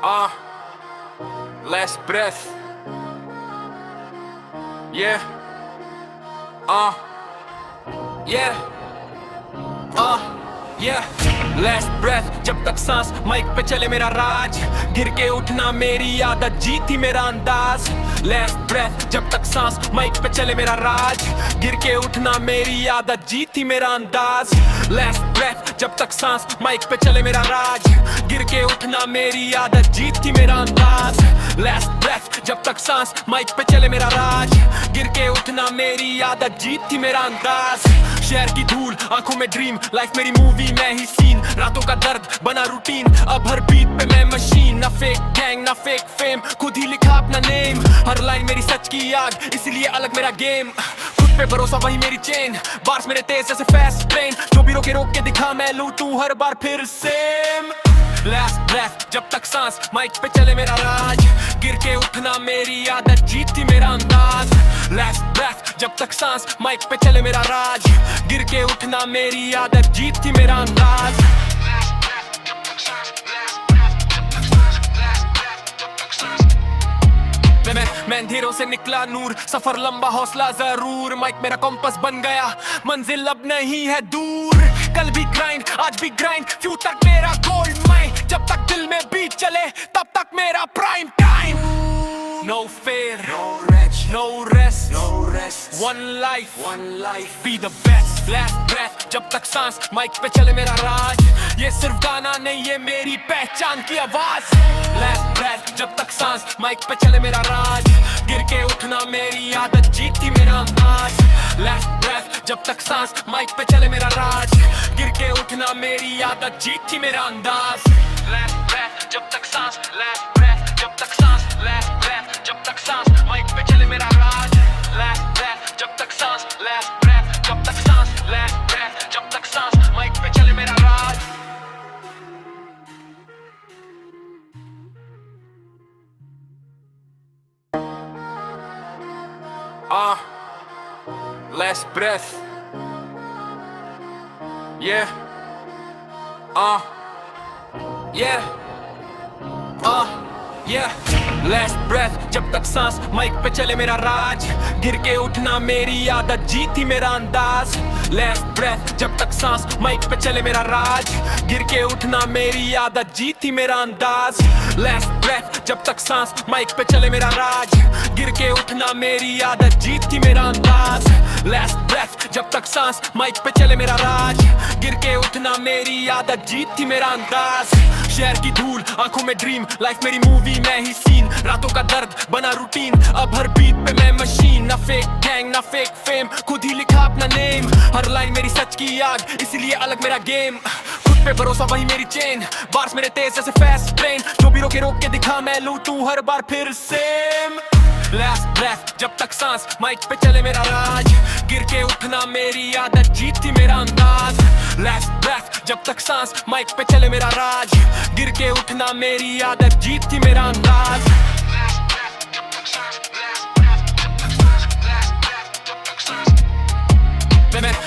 Uh, last breath. Yeah. Yeah. Yeah. Last breath. जब तक सांस माइक पे चले मेरा राज, गिर के उठना मेरी आदत, जीती मेरा अंदाज. Last breath. जब तक सांस माइक पे चले मेरा राज, गिर के उठना मेरी आदत, जीती मेरा अंदाज. Last breath. जब तक सांस माइक पे चले मेरा राज, गिर के उठना मेरी आदत, जीती मेरा अंदाज. Last breath. जब तक सांस माइक पे चले मेरा राज, गिर के उठना मेरी आदत, जीती मेरा अंदाज. शहर की धूल, आंखों में ड्रीम, लाइफ मेरी मूवी, मैं ही सीन. रातों का दर्द बना रूटीन, अब हर बीट पे मैं मशीन. ना फेक गैंग ना फेक फेम, खुद ही लिखा अपना नेम. हर लाइन मेरी सच की आग, इसलिए अलग मेरा गेम. खुद पे भरोसा वही मेरी चेन, बार्स मेरे तेज जैसे फास्ट ट्रेन. जो भी रोक के दिखा मैं लूटूं हर बार फिर सेम. Last breath. जब तक सांस माइक पे चले मेरा राज, गिर के उठना मेरी आदत, जीती मेरा अंदाज. Last breath. जब तक सांस माइक पे चले मेरा राज, गिर के उठना मेरी आदत, जीती मेरा अंदाज. मैं अंधेरों से निकला नूर, सफर लंबा हौसला जरूर. माइक मेरा कॉम्पस बन गया, मंजिल अब नहीं है दूर. कल भी ग्राइंड आज भी ग्राइंड, फ्यूचर मेरा गोल्ड माइन. जब तक दिल में बीट चले तब तक मेरा prime time. No fear, no rest, no rest, no rest. One life, be the best. Last breath. जब तक सांस माइक पे चले मेरा राज, ये सिर्फ गाना नहीं ये मेरी पहचान की आवाज. Last breath. जब तक सांस माइक पे चले मेरा राज, गिर के उठना मेरी आदत, जीती मेरा अंदाज. Last breath. जब तक सांस माइक पे चले मेरा राज, गिर के उठना मेरी आदत, जीती मेरा अंदाज. Last breath. जब तक सांस, last breath. जब तक सांस, last breath. जब तक सांस माइक पे चले मेरा राज. Last breath. जब तक सांस, last breath. जब तक सांस, last breath. जब तक सांस माइक पे चले मेरा राज. Last breath. Yeah. Yeah. Yeah. Last breath. जब तक सांस माइक पे चले मेरा राज, गिर के उठना मेरी आदत, जीती मेरा अंदाज. Last breath. जब तक सांस माइक पे चले मेरा राज, गिर के उठना मेरी आदत, जीती मेरा अंदाज. Last breath. जब तक सांस माइक पे चले मेरा राज, गिर के उठना मेरी आदत, जीती मेरा अंदाज. Last breath. जब तक सांस माइक पे चले मेरा राज, गिर के उठना मेरी आदत, जीती मेरा अंदाज. शहर की धूल, आंखों में ड्रीम, लाइफ मेरी मूवी, मैं ही सीन. रातों का दर्द बना रूटीन, अब हर बीट पे मैं मशीन. ना फेक गैंग ना फेक फेम, खुद ही लिखा अपना नेम. हर लाइन मेरी सच की आग, इसलिए अलग मेरा गेम. खुद पे भरोसा वही मेरी चेन, बार्स मेरे तेज जैसे फास्ट ट्रेन. जो भी रोक के दिखा मैं लूटूं हर बार फिर सेम. Last breath. जब तक सांस माइक पे चले मेरा राज, गिर के उठना मेरी आदत, जीती मेरा अंदाज. Last breath. जब तक सांस माइक पे चले मेरा राज, गिर के उठना मेरी आदत, जीती मेरा अंदाज.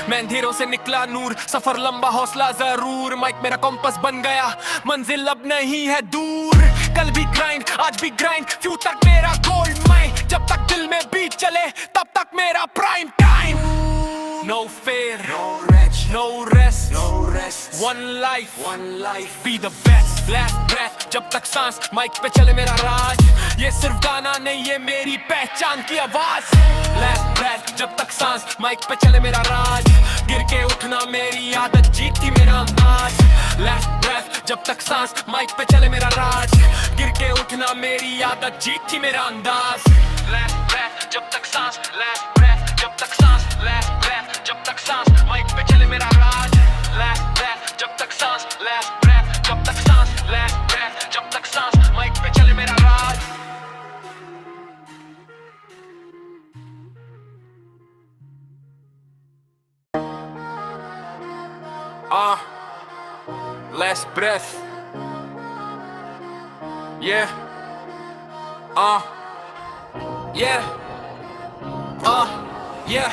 मैं अंधेरों से निकला नूर, सफर लंबा हौसला जरूर. माइक मेरा कॉम्पस बन गया, मंजिल अब नहीं है दूर. कल भी ग्राइंड आज भी ग्राइंड, फ्यूचर मेरा गोल्ड माइन. जब तक दिल में बीट चले तब तक मेरा prime time. No fear, no rest, no rest. One life, be the best. Last breath. जब तक सांस माइक पे चले मेरा राज, ये सिर्फ गाना नहीं ये मेरी पहचान की आवाज. Last breath. जब तक सांस माइक पे चले मेरा राज, गिर के उठना मेरी आदत, जीती मेरा अंदाज. Last breath. जब तक सांस माइक पे चले मेरा राज, गिर के उठना मेरी आदत, जीती मेरा अंदाज. Last breath. जब तक सांस, last breath. जब तक सांस, last breath. जब तक सांस माइक पे चले मेरा राज. Last breath. जब तक सांस, last breath. जब तक सांस, last breath. जब तक सांस माइक पे चले मेरा राज. Last breath. Yeah. Yeah. Yeah,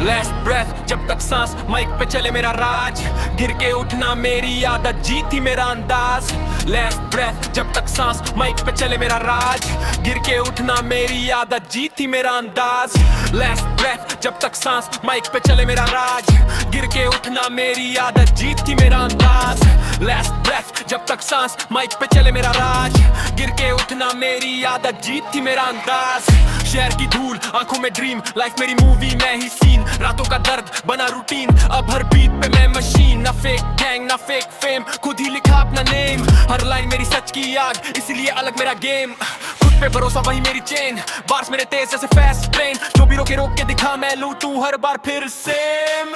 last breath जब तक सांस माइक पे चले मेरा राज गिर के उठना मेरी आदत जीती मेरा अंदाज last breath जब तक सांस माइक पे चले मेरा राज गिर के उठना मेरी आदत जीती मेरा अंदाज last breath जब तक सांस माइक पे चले मेरा राज गिर के उठना मेरी आदत जीती मेरा अंदाज last breath जब तक सांस माइक पे चले मेरा राज गिर के उठना मेरी आदत जीती मेरा अंदाज शहर की धूल आंखों में ड्रीम लाइफ मेरी मूवी मैं ही सीन रातों का दर्द बना रूटीन अब हर बीट पे मैं मशीन ना फेक गैंग ना फेक फेम खुद ही लिखा अपना नेम हर लाइन मेरी सच की आग इसलिए अलग मेरा गेम खुद पे भरोसा वही मेरी चेन बार्स मेरे तेज जैसे फास्ट ट्रेन जो भी रोके रोक के दिखा मैं लूटूं हर बार फिर सेम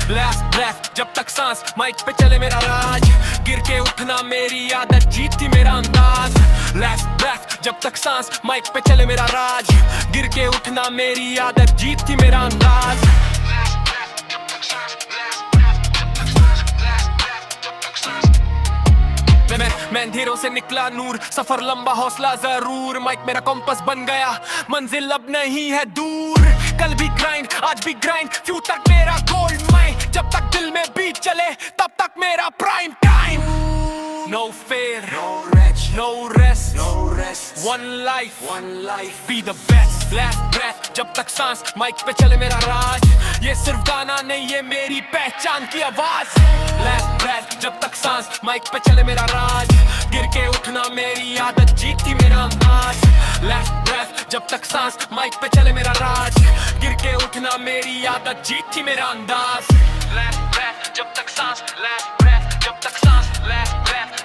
Last breath जब तक सांस माइक पे चले मेरा राज गिर के उठना मेरी आदत जीती मेरा अंदाज Last breath जब तक सांस माइक पे चले मेरा राज गिर के उठना मेरी आदत जीती मेरा अंदाज मैं अंधेरों से निकला नूर सफर लंबा हौसला जरूर माइक मेरा कॉम्पस बन गया मंजिल अब नहीं है दूर कल भी ग्राइंड आज भी ग्राइंड फ्यू तक मेरा गोल्ड माइन जब तक दिल में बीट चले तब तक मेरा prime time No fear, no wretch, no rest, one life, be the best. Last breath, जब तक सांस माइक पे चले मेरा राज ये सिर्फ गाना नहीं ये मेरी पहचान की आवाज Last breath, जब तक सांस माइक पे चले मेरा राज गिर के उठना मेरी आदत जीती मेरा अंदाज Last breath, जब तक सांस माइक पे चले मेरा राज गिर के उठना मेरी आदत जीती मेरा अंदाज Last breath, जब तक सांस Last breath, जब तक सांस Last breath